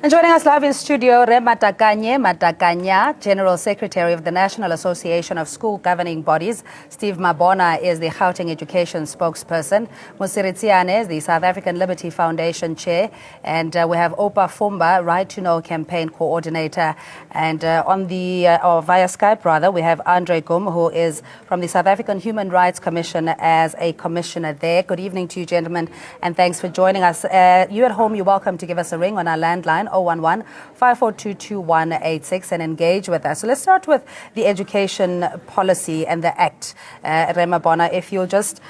And joining us live in studio, Matakanya, General Secretary of the National Association of School Governing Bodies. Steve Mabona is the Gauteng Education spokesperson. Musiritsiane is the South African Liberty Foundation chair. And we have Opa Fumba, Right to Know campaign coordinator. And via Skype, we have Andre Gaum, who is from the South African Human Rights Commission as a commissioner there. Good evening to you, gentlemen, and thanks for joining us. You at home, you're welcome to give us a ring on our landline, 011-542-2186, and engage with us. So let's start with the education policy and the Act. Remabona, if you'll just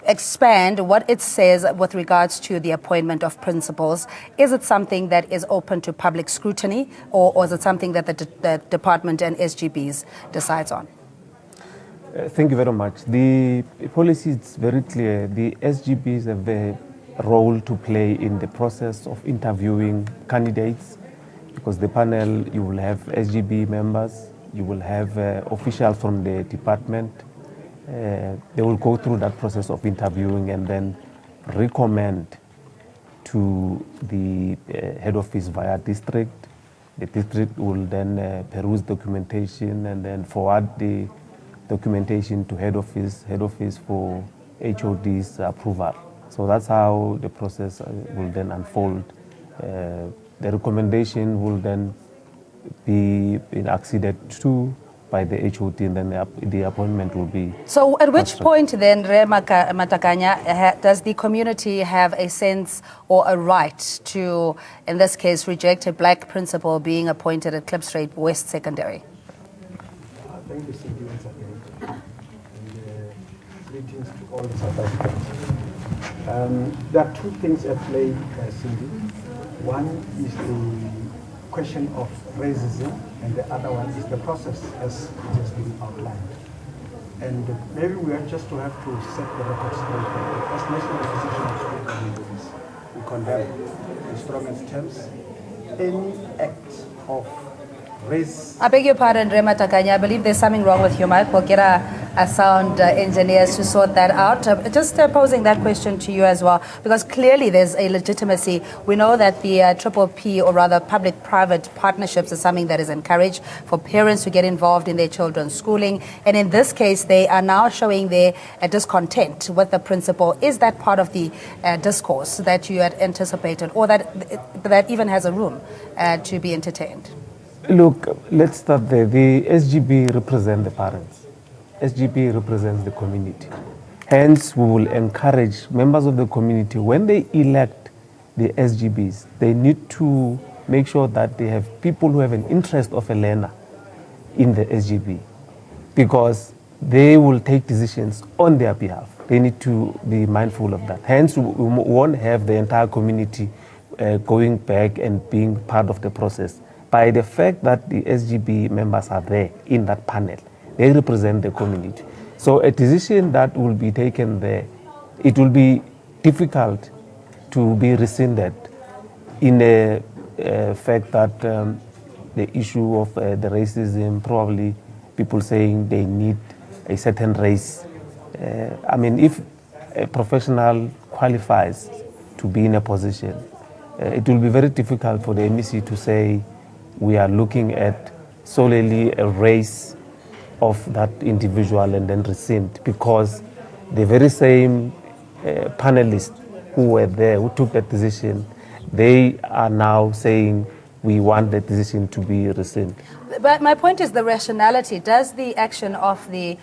expand what it says with regards to the appointment of principals. Is it something that is open to public scrutiny, or is it something that the department and SGBs decides on? Thank you very much. The policy is very clear. The SGBs have a role to play in the process of interviewing candidates, because the panel, you will have SGB members, you will have officials from the department. They will go through that process of interviewing and then recommend to the head office via district. The district will then peruse documentation and then forward the documentation to head office for HOD's approval. So that's how the process will then unfold. The recommendation will then be acceded to by the HOD, and then the appointment will be. So at which point then, Matakanya, does the community have a sense or a right to, in this case, reject a black principal being appointed at Klipstrate West Secondary? Thank you, Cindy, once again. And greetings to all South Africans. There are two things at play, Cindy. One is the question of racism, and the other one is the process as it has been outlined. And maybe we are just to have to set the record straight. As National Association of School Governing Bodies, we condemn in strongest terms any act of race. I beg your pardon, Matakanya. I believe there's something wrong with your mic. We'll get a sound engineer to sort that out. Just posing that question to you as well, because clearly there's a legitimacy. We know that the Triple P, or rather public-private partnerships, is something that is encouraged for parents to get involved in their children's schooling. And in this case, they are now showing their discontent with the principal. Is that part of the discourse that you had anticipated, or that even has a room to be entertained? Look, let's start there. The SGB represent the parents. SGB represents the community. Hence, we will encourage members of the community, when they elect the SGBs, they need to make sure that they have people who have an interest of a learner in the SGB, because they will take decisions on their behalf. They need to be mindful of that. Hence, we won't have the entire community going back and being part of the process. By the fact that the SGB members are there in that panel, they represent the community. So a decision that will be taken there, it will be difficult to be rescinded in the fact that the issue of the racism, probably people saying they need a certain race. I mean, if a professional qualifies to be in a position, it will be very difficult for the MEC to say we are looking at solely a race of that individual and then rescind, because the very same panelists who were there, who took that decision, they are now saying we want the decision to be rescinded. But my point is the rationality. Does the action of the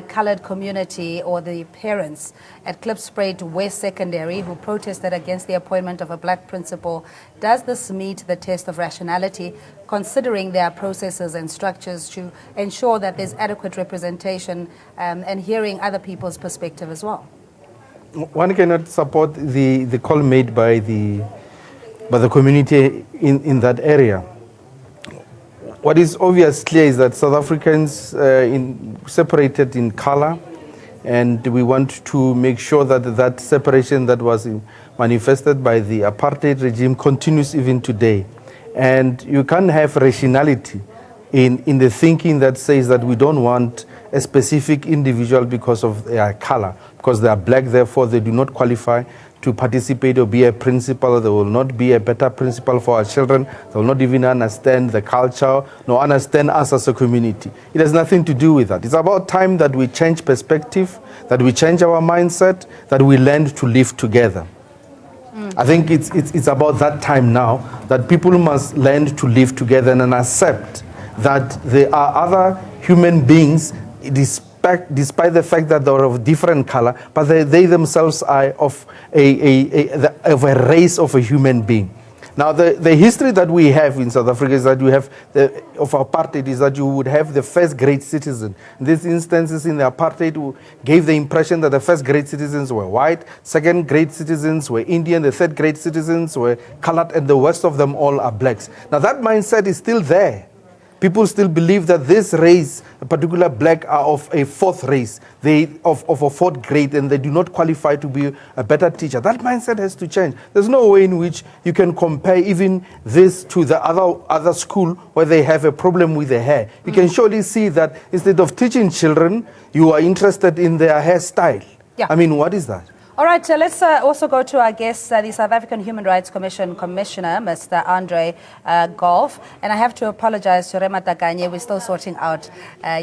coloured community or the parents at Klipstrate West Secondary who protested against the appointment of a black principal, does this meet the test of rationality, considering there are processes and structures to ensure that there's adequate representation and hearing other people's perspective as well? One cannot support the call made by the community in that area. What is obvious clear is that South Africans separated in color, and we want to make sure that that separation that was manifested by the apartheid regime continues even today. And you can't have rationality in the thinking that says that we don't want a specific individual because of their color, because they are black, therefore they do not qualify to participate or be a principal. They will not be a better principal for our children. They will not even understand the culture, nor understand us as a community. It has nothing to do with that. It's about time that we change perspective, that we change our mindset, that we learn to live together. I think it's about that time now that people must learn to live together and accept that there are other human beings, despite the fact that they're of different color, but they themselves are of a race of a human being. Now, the history that we have in South Africa is that we have, of apartheid, is that you would have the first grade citizen. In these instances in the apartheid, gave the impression that the first grade citizens were white, second grade citizens were Indian, the third grade citizens were colored, and the rest of them all are blacks. Now, that mindset is still there. People still believe that this race, a particular black, are of a fourth race, of a fourth grade, and they do not qualify to be a better teacher. That mindset has to change. There's no way in which you can compare even this to the other school where they have a problem with their hair. You can surely see that instead of teaching children, you are interested in their hairstyle. Yeah. I mean, what is that? All right, so let's also go to our guest, the South African Human Rights Commission Commissioner, Mr. Andre Gaum. And I have to apologize to Rema Takanye, we're still sorting out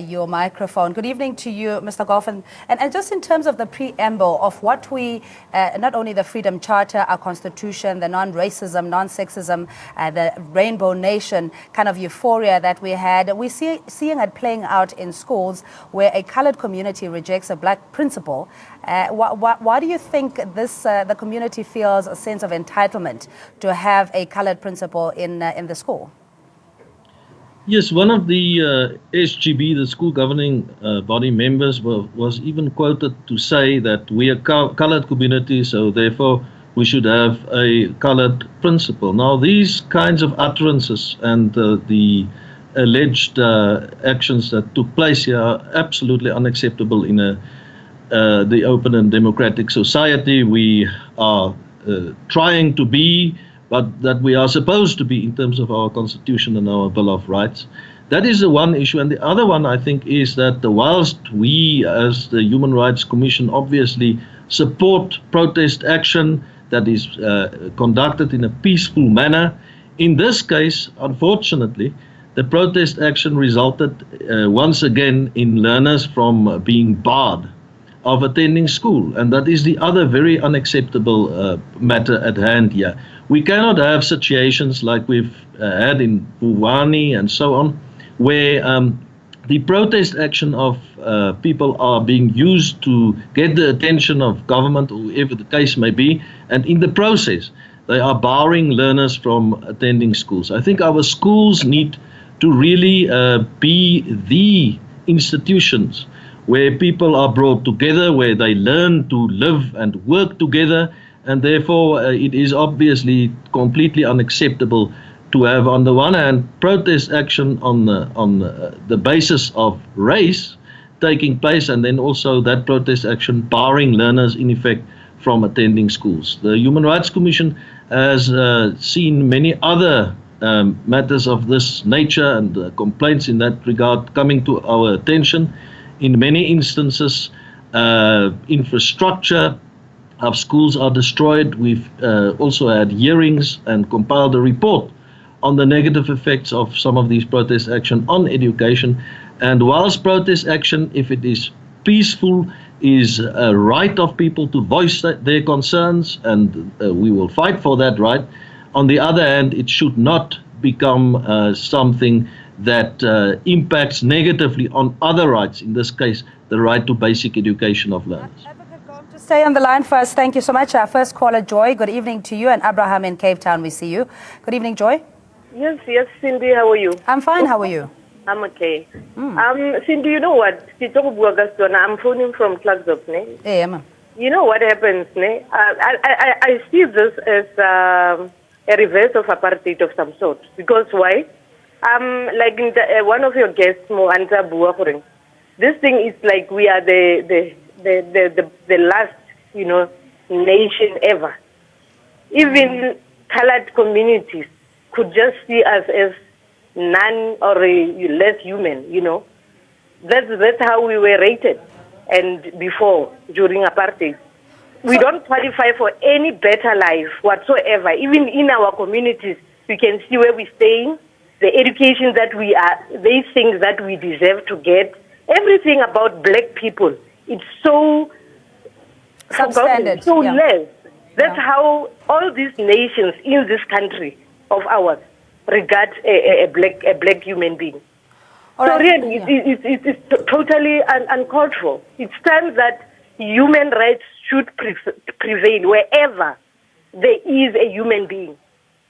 your microphone. Good evening to you, Mr. Gaum. And just in terms of the preamble of what we, not only the Freedom Charter, our Constitution, the non-racism, non-sexism, the Rainbow Nation kind of euphoria that we had, we're seeing it playing out in schools where a colored community rejects a black principal. Why do you think this the community feels a sense of entitlement to have a colored principal in the school? Yes, one of the SGB, the school governing body members, was even quoted to say that we are colored community, so therefore we should have a colored principal. Now, these kinds of utterances and the alleged actions that took place here are absolutely unacceptable in the open and democratic society we are trying to be, but that we are supposed to be in terms of our Constitution and our Bill of Rights. That is the one issue. And the other one, I think, is that whilst we as the Human Rights Commission obviously support protest action that is conducted in a peaceful manner, in this case, unfortunately, the protest action resulted once again in learners from being barred of attending school, and that is the other very unacceptable matter at hand here. We cannot have situations like we've had in Buwani and so on, where the protest action of people are being used to get the attention of government, or whoever the case may be, and in the process they are barring learners from attending schools. I think our schools need to really be the institutions where people are brought together, where they learn to live and work together, and therefore it is obviously completely unacceptable to have, on the one hand, protest action on the basis of race taking place, and then also that protest action barring learners, in effect, from attending schools. The Human Rights Commission has seen many other matters of this nature and complaints in that regard coming to our attention. In many instances, infrastructure of schools are destroyed. We've also had hearings and compiled a report on the negative effects of some of these protest action on education. And whilst protest action, if it is peaceful, is a right of people to voice their concerns, and we will fight for that right, on the other hand, it should not become something that impacts negatively on other rights, in this case, the right to basic education of learners. Advocate Gaum, just stay on the line first. Thank you so much. Our first caller, Joy, good evening to you, and Abraham in Cape Town, we see you. Good evening, Joy. Yes, Cindy, how are you? I'm fine, how are you? I'm okay. Cindy, you know what? I'm phoning from Klerksdorp. Yeah, you know what happens? I see this as a reverse of apartheid of some sort. Because why? Like in one of your guests, Moanta Buakuring, this thing is like we are the last, nation ever. Even colored communities could just see us as none or less human, That's how we were rated, and before, during apartheid. We don't qualify for any better life whatsoever. Even in our communities, we can see where we're staying, the education that we are, these things that we deserve to get. Everything about black people, it's so substandard, so less. That's how all these nations in this country of ours regard a black human being. So really, it's totally uncalled for. It's time that human rights should prevail wherever there is a human being,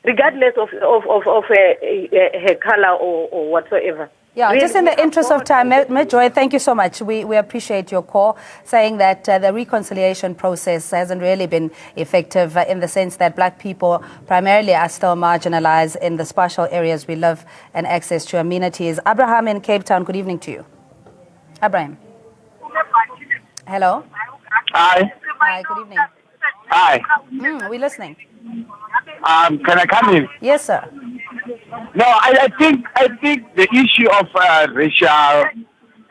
regardless of her color or whatsoever. Yeah, really, just in the interest of time, Joy, thank you so much. We appreciate your call, saying that the reconciliation process hasn't really been effective in the sense that black people primarily are still marginalized in the spatial areas we live and access to amenities. Abraham in Cape Town, good evening to you. Abraham. Hello. Hi. Hi, good evening. Hi. We're listening. Can I come in? Yes, sir. No, I think the issue of racial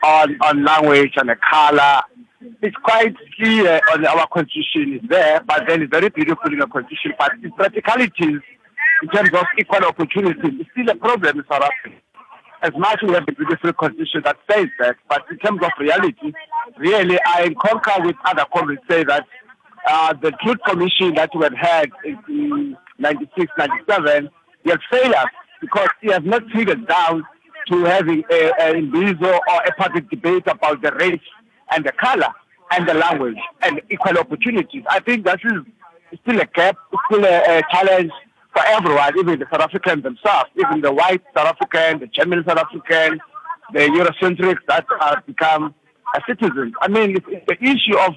on language and the color is quite clear on our constitution is there, but then it's very beautiful in the constitution. But the practicalities in terms of equal opportunities is still a problem in South Africa. As much as we have a beautiful constitution that says that, but in terms of reality, really, I concur with other colleagues say that the Truth Commission that we had in 96, 97, he has failed us because he has not triggered down to having an individual or a public debate about the race and the color and the language and equal opportunities. I think that is still a gap, still a challenge for everyone, even the South Africans themselves, even the white South African, the German South African, the Eurocentrics that have become a citizen. I mean, it's the issue of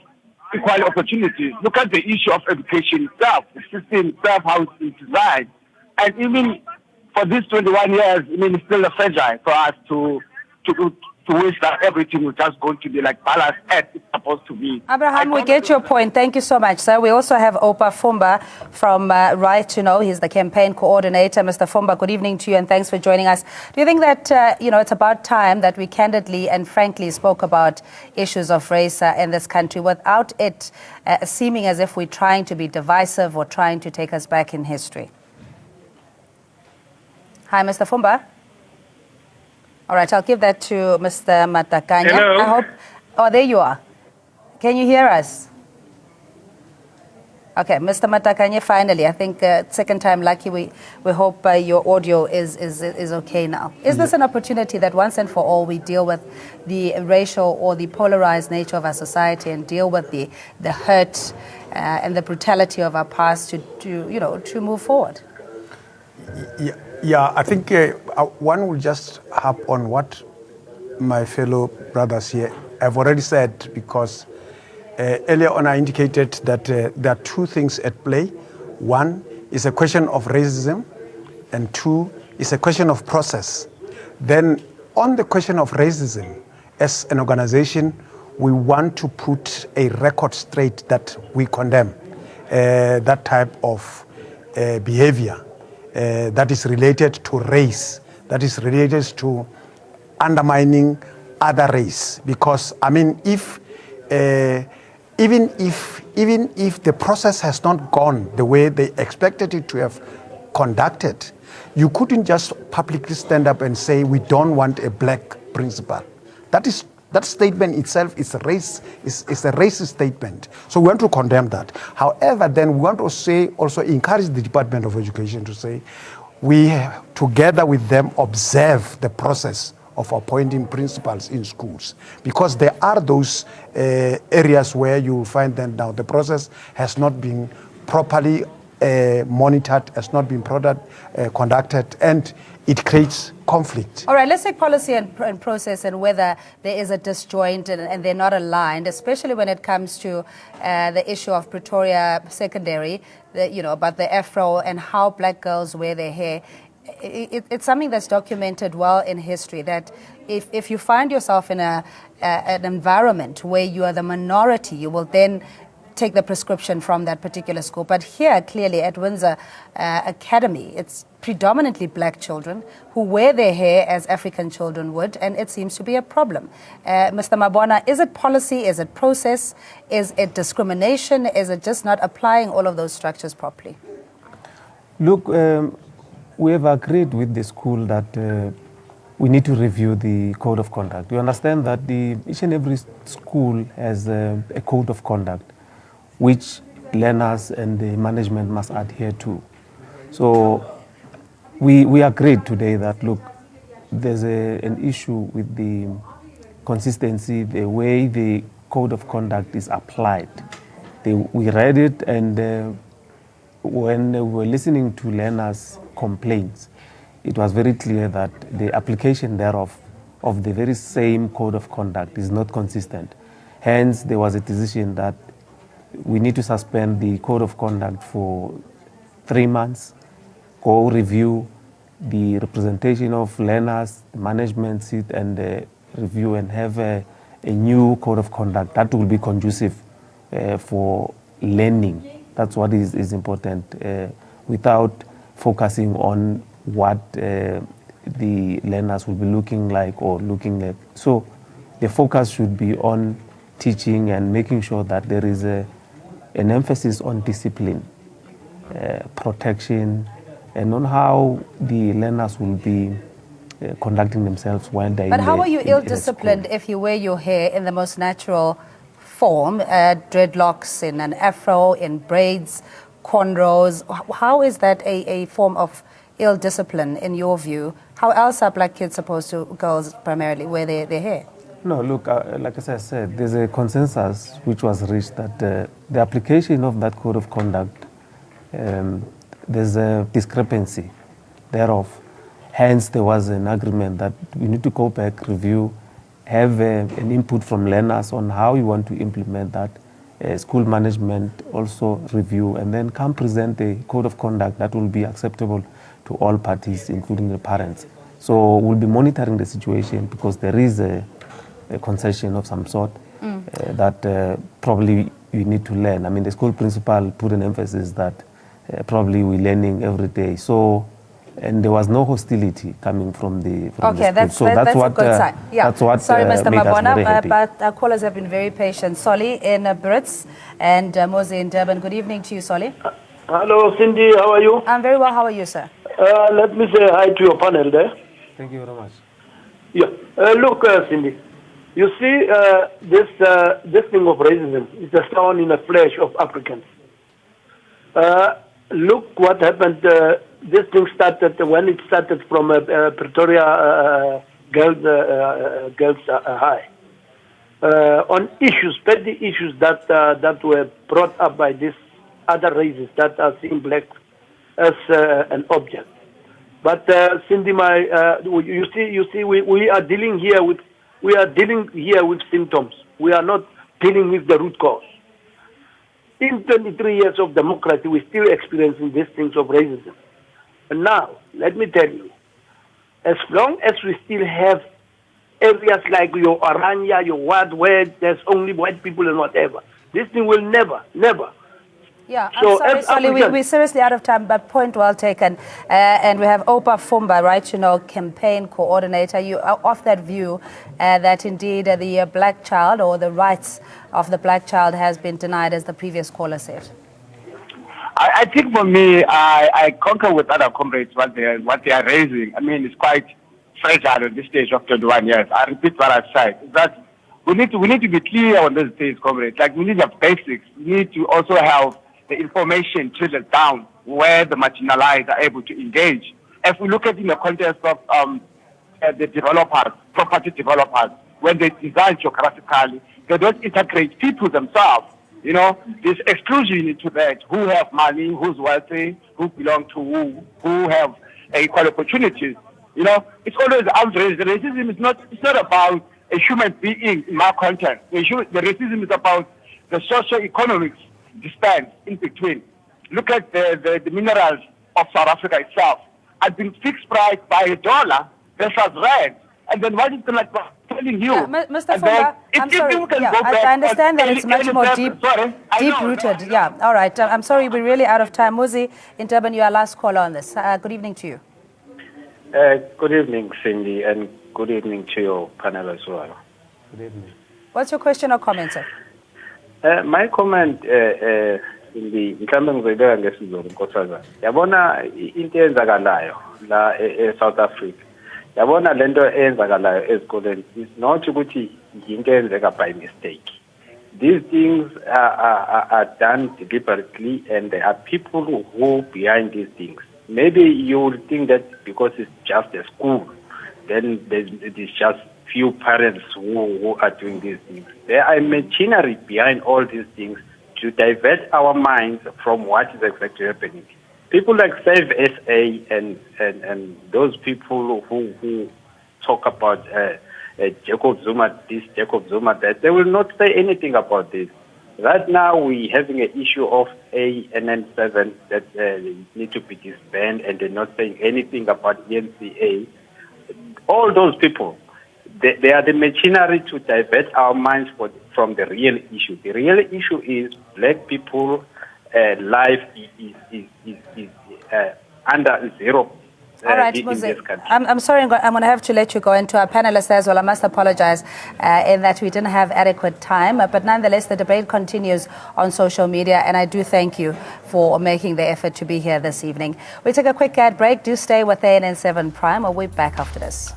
equal opportunities. Look at the issue of education itself, the system itself, how it's designed. And even for these 21 years, I mean, it's still a fragile for us to wish that everything was just going to be like balanced as it's supposed to be. Abraham, we get your point. Thank you so much, sir. We also have Opa Fumba from Right to Know. He's the campaign coordinator. Mr. Fumba, good evening to you and thanks for joining us. Do you think that, it's about time that we candidly and frankly spoke about issues of race in this country without it seeming as if we're trying to be divisive or trying to take us back in history? Hi, Mr. Fumba. All right, I'll give that to Mr. Matakanya. Hello. I hope. Oh, there you are. Can you hear us? Okay, Mr. Matakanya, finally, I think second time lucky. We hope your audio is okay now. Is this an opportunity that once and for all we deal with the racial or the polarized nature of our society and deal with the hurt and the brutality of our past to move forward? Yeah, I think one will just harp on what my fellow brothers here have already said, because earlier on I indicated that there are two things at play. One is a question of racism, and two is a question of process. Then on the question of racism, as an organization, we want to put a record straight that we condemn that type of behavior. That is related to race, that is related to undermining other race. Because I mean, even if the process has not gone the way they expected it to have conducted, you couldn't just publicly stand up and say we don't want a black principal. That statement itself is a racist statement. So we want to condemn that. However, then we want to say, also encourage the Department of Education to say, we together with them observe the process of appointing principals in schools, because there are those areas where you will find that now the process has not been properly monitored, has not been conducted, and it creates conflict. All right, let's take policy and process and whether there is a disjoint and they're not aligned, especially when it comes to the issue of Pretoria Secondary, about the afro and how black girls wear their hair. It's something that's documented well in history, that if you find yourself in an environment where you are the minority, you will then take the prescription from that particular school. But here, clearly, at Windsor Academy, it's predominantly black children who wear their hair as African children would, and it seems to be a problem. Mr. Mabona, is it policy? Is it process? Is it discrimination? Is it just not applying all of those structures properly? Look, we have agreed with the school that we need to review the code of conduct. You understand that each and every school has a code of conduct which learners and the management must adhere to. So we agreed today that, look, there's an issue with the consistency, the way the code of conduct is applied. We read it, and when we were listening to learners' complaints, it was very clear that the application thereof of the very same code of conduct is not consistent. Hence, there was a decision that we need to suspend the code of conduct for 3 months, go review the representation of learners, management sit and review and have a new code of conduct that will be conducive for learning. That's what is important, without focusing on what the learners will be looking like or looking like. So the focus should be on teaching and making sure that there is an emphasis on discipline, protection, and on how the learners will be conducting themselves while they're But how are you ill-disciplined if you wear your hair in the most natural form, dreadlocks, in an afro, in braids, cornrows? How is that a form of ill-discipline in your view? How else are black kids supposed to, girls primarily, wear their hair? No, look, like as I said, there's a consensus which was reached that the application of that code of conduct, there's a discrepancy thereof. Hence, there was an agreement that we need to go back, review, have an input from learners on how you want to implement that. School management also review, and then come present a code of conduct that will be acceptable to all parties, including the parents. So we'll be monitoring the situation, because there is a concession of some sort that probably you need to learn. I mean, the school principal put an emphasis that probably we're learning every day. So, and there was no hostility coming from the school. That's a good sign. Yeah. That's what Sorry, Mr. made us very Mabona, happy. but our callers have been very patient. Solly in Brits and Mose in Durban. Good evening to you, Solly. Hello, Cindy. How are you? I'm very well. How are you, sir? Let me say hi to your panel there. Thank you very much. Yeah. Look, Cindy, you see, this thing of racism is a thorn in the flesh of Africans. Look what happened. This thing started when it started from Pretoria Girls High. On issues, petty issues that were brought up by these other races that are seeing black as an object. But Cindy, you see, we are dealing here with symptoms. We are not dealing with the root cause. In 23 years of democracy, we're still experiencing these things of racism. And now, let me tell you, as long as we still have areas like your Aranya, your Ward, where there's only white people and whatever, this thing will never. Yeah, I'm sorry, Solly, we're seriously out of time, but point well taken. And we have Opa Fumba, right, campaign coordinator. You are of that view that indeed the black child, or the rights of the black child, has been denied, as the previous caller said. I think for me, I concur with other comrades what they are raising. I mean, it's quite fragile at this stage of 21 years. I repeat what I said, that we need to be clear on these things, comrades. Like, we need to have basics. We need to also have the information trickled down where the marginalized are able to engage. If we look at in the context of the developers, property developers, when they design geographically, they don't integrate people themselves. You know, there's exclusion into that. Who have money, who's wealthy, who belong to who have equal opportunities. You know, it's always outrage. The racism is not about a human being in my context. The racism is about the socio-economic distance in between. Look at the minerals of South Africa itself. I've been fixed price by $1 versus rand. And then what is going to telling you. Mr. Fumba, I'm sorry. Yeah, I understand that it's much more deep-rooted. Yeah, all right. I'm sorry, we're really out of time. Muzi, in Durban, you are last caller on this. Good evening to you. Good evening, Cindy, and good evening to your panel as well. Good evening. What's your question or comment, sir? My comment, Cindy, mhlambe ngizobeka ngesizulu nkosazana. Yabona into eyenzakalayo la eSouth Africa. Yabona lento eyenzakalayo ezikoleni is not ukuthi into eyenzeka by mistake. These things are done deliberately, and there are people who behind these things. Maybe you will think that because it's just a school, then it is just few parents who are doing these things. There are machinery behind all these things to divert our minds from what is exactly happening. People like Save SA and those people who talk about Jacob Zuma this, Jacob Zuma that, they will not say anything about this. Right now, we're having an issue of ANN7 that need to be disbanded, and they're not saying anything about ENCA. All those people, they are the machinery to divert our minds from the real issue. The real issue is black people life is under zero. All right, Muzi, I'm sorry, I'm going to have to let you go into our panelists as well. I must apologize in that we didn't have adequate time. But nonetheless, the debate continues on social media, and I do thank you for making the effort to be here this evening. We take a quick ad break. Do stay with ANN7 Prime. We'll be back after this.